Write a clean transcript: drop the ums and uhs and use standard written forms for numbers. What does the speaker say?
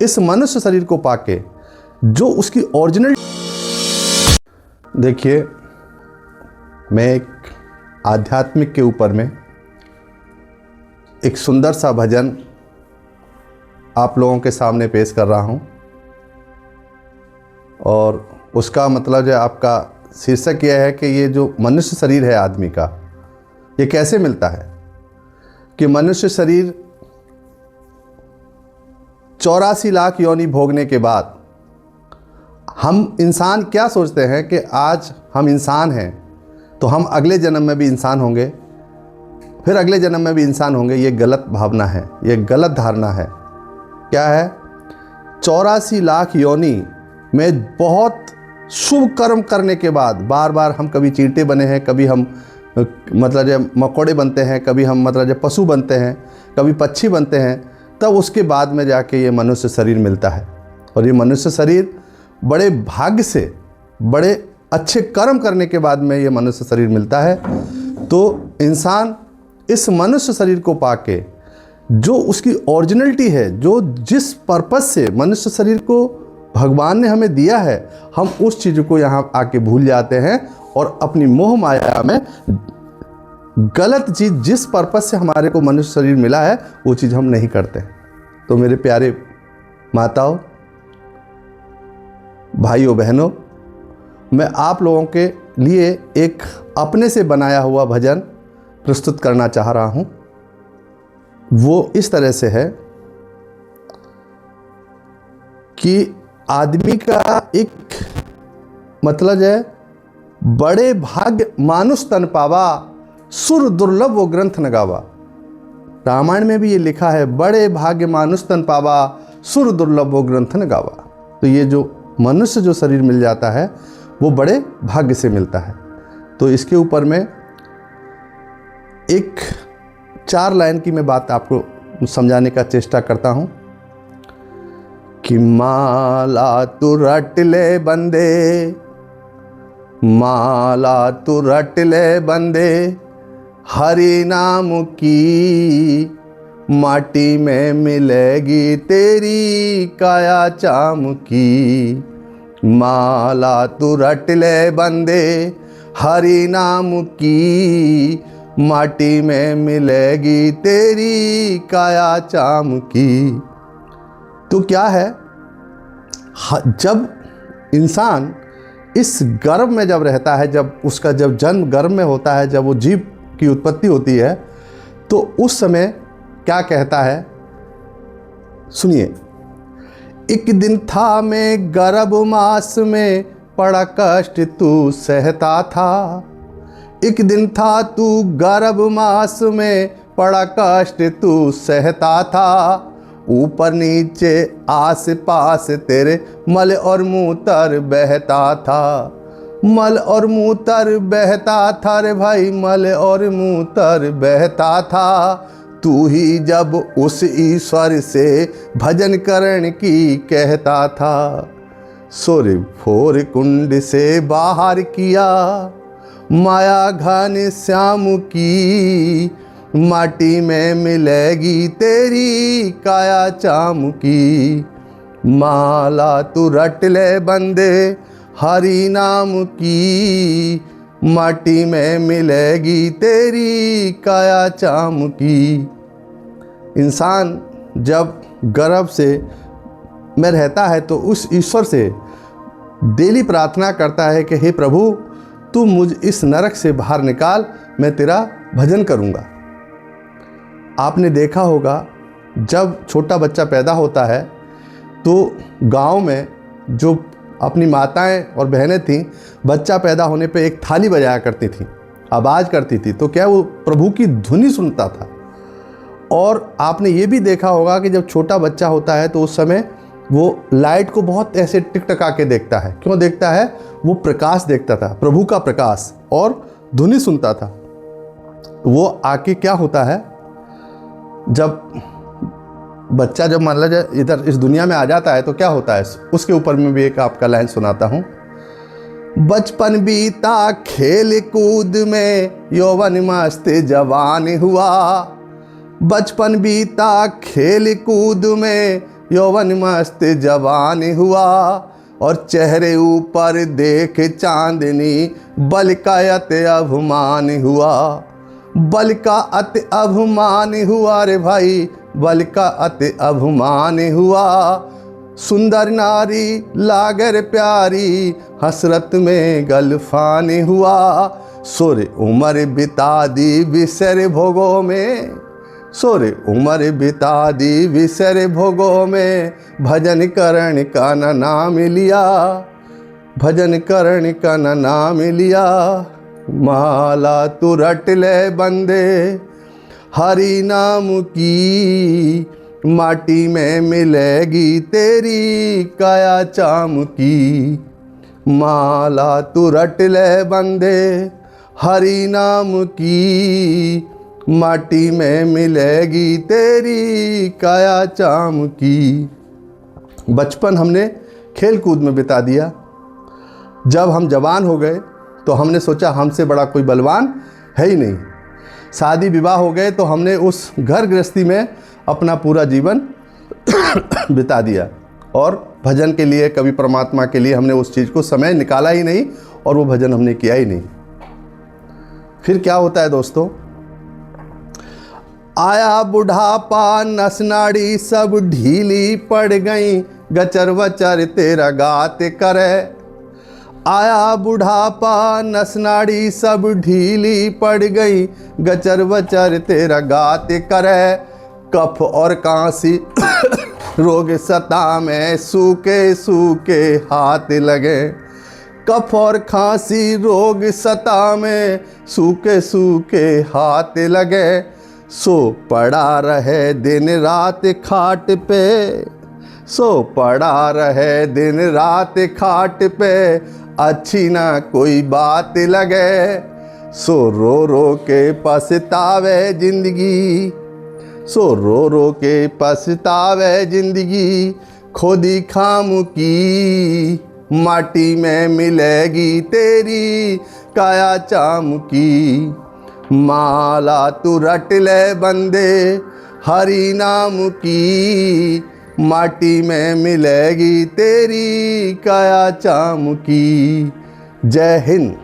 इस मनुष्य शरीर को पाके जो उसकी ओरिजिनल। देखिए, मैं एक आध्यात्मिक के ऊपर में एक सुंदर सा भजन आप लोगों के सामने पेश कर रहा हूं, और उसका मतलब जो आपका शीर्षक यह है कि ये जो मनुष्य शरीर है आदमी का, ये कैसे मिलता है। कि मनुष्य शरीर 84 लाख योनि भोगने के बाद हम इंसान क्या सोचते हैं कि आज हम इंसान हैं तो हम अगले जन्म में भी इंसान होंगे, फिर अगले जन्म में भी इंसान होंगे। ये गलत भावना है, ये गलत धारणा है। क्या है? 84 लाख योनि में बहुत शुभ कर्म करने के बाद बार बार हम कभी चींटे बने हैं, कभी हम मतलब जो मकोड़े बनते हैं, कभी हम मतलब जो पशु बनते हैं, कभी पक्षी बनते हैं, तब उसके बाद में जाके ये मनुष्य शरीर मिलता है। और ये मनुष्य शरीर बड़े भाग्य से, बड़े अच्छे कर्म करने के बाद में ये मनुष्य शरीर मिलता है। तो इंसान इस मनुष्य शरीर को पाके जो उसकी ओरिजिनलिटी है, जो जिस पर्पस से मनुष्य शरीर को भगवान ने हमें दिया है, हम उस चीज़ को यहाँ आके भूल जाते हैं और अपनी मोह माया में गलत चीज़, जिस पर्पस से हमारे को मनुष्य शरीर मिला है, वो चीज़ हम नहीं करते। तो मेरे प्यारे माताओं, भाइयों, बहनों, मैं आप लोगों के लिए एक अपने से बनाया हुआ भजन प्रस्तुत करना चाह रहा हूँ। वो इस तरह से है कि आदमी का एक मतलब है, बड़े भाग्य मानुष तन पावा, सुर दुर्लभ वो ग्रंथ न गावा। रामायण में भी ये लिखा है, बड़े भाग्य मानुष तन पावा, सुर दुर्लभ वो ग्रंथ न गावा। तो ये जो मनुष्य जो शरीर मिल जाता है वो बड़े भाग्य से मिलता है। तो इसके ऊपर में एक 4 लाइन की मैं बात आपको समझाने का चेष्टा करता हूँ कि माला तू रट ले बंदे, माला तू रट ले बंदे, हरि नाम की माटी में मिलेगी तेरी काया चाम की। माला तू रट ले बंदे, हरि नाम की माटी में मिलेगी तेरी काया चाम की। तो क्या है, जब इंसान इस गर्भ में जब रहता है, जब उसका जब जन्म गर्भ में होता है, जब वो जीव की उत्पत्ति होती है, तो उस समय क्या कहता है, सुनिए। एक दिन था मैं गर्भ मास में, बड़ा कष्ट तू सहता था। एक दिन था तू गर्भ मास में, बड़ा कष्ट तू सहता था। ऊपर नीचे आस पास तेरे मल और मूत्र बहता था। मल और मूत्र बहता था रे भाई, मल और मूत्र बहता था। तू ही जब उस ईश्वर से भजन करण की कहता था। सोरे फोर कुंड से बाहर किया, माया घन श्याम की माटी में मिलेगी तेरी काया चाम की। माला तू रट ले बंदे, हरि नाम की माटी में मिलेगी तेरी काया चाम की। इंसान जब गर्भ से में रहता है तो उस ईश्वर से डेली प्रार्थना करता है कि हे प्रभु, तू मुझ इस नरक से बाहर निकाल, मैं तेरा भजन करूँगा। आपने देखा होगा, जब छोटा बच्चा पैदा होता है तो गांव में जो अपनी माताएं और बहनें थीं, बच्चा पैदा होने पे एक थाली बजाया करती थीं, आवाज़ करती थी, तो क्या वो प्रभु की धुनी सुनता था। और आपने ये भी देखा होगा कि जब छोटा बच्चा होता है तो उस समय वो लाइट को बहुत ऐसे टिकटका के देखता है। क्यों देखता है? वो प्रकाश देखता था, प्रभु का प्रकाश, और धुनी सुनता था। वो आके क्या होता है, जब बच्चा जब मान लीजिए इधर इस दुनिया में आ जाता है तो क्या होता है, उसके ऊपर में भी एक आपका लाइन सुनाता हूँ। बचपन बीता खेल कूद में, यौवन मस्त जवान हुआ। बचपन बीता खेल कूद में, यौवन मस्त जवान हुआ, और चेहरे ऊपर देख चांदनी, बल का अति अभिमान हुआ। बल का अति अभिमान हुआ रे भाई, बल का अति अभिमान हुआ। सुंदर नारी लागर प्यारी, हसरत में गलफान हुआ। सोरे उम्र बिता दी विसर भोगों में, सोरे उम्र बिता दी विसर भोगों में। भजन करण का न नाम लिया, भजन करण का न नाम लिया। माला तू रट ले बंदे हरि नाम की, माटी में मिलेगी तेरी काया चाम की। माला तू रट ले बंदे हरि नाम की, माटी में मिलेगी तेरी काया चाम की। बचपन हमने खेल कूद में बिता दिया। जब हम जवान हो गए तो हमने सोचा हमसे बड़ा कोई बलवान है ही नहीं। शादी विवाह हो गए तो हमने उस घर गृहस्थी में अपना पूरा जीवन बिता दिया, और भजन के लिए, कभी परमात्मा के लिए हमने उस चीज़ को समय निकाला ही नहीं, और वो भजन हमने किया ही नहीं। फिर क्या होता है दोस्तों, आया बुढ़ापा नस नाड़ी सब ढीली पड़ गई, गचर वचर तेरा गात करे। आया बुढ़ापा नस नाड़ी सब ढीली पड़ गई, गचर वचर तेरा गात करे। कफ और कांसी रोग सता में, सूखे सूखे हाथ लगे। कफ और खांसी रोग सता में, सूखे सूखे हाथ लगे। सो पड़ा रहे दिन रात खाट पे, सो पड़ा रहे दिन रात खाट पे, अच्छी ना कोई बात लगे। सो रो रो के पछतावे जिंदगी, सो रो रो के पछतावे जिंदगी। खोदी खाम की, माटी में मिलेगी तेरी काया चाम की। माला तू रट ले बंदे हरि नाम की, माटी में मिलेगी तेरी काया चाम की। जय हिंद।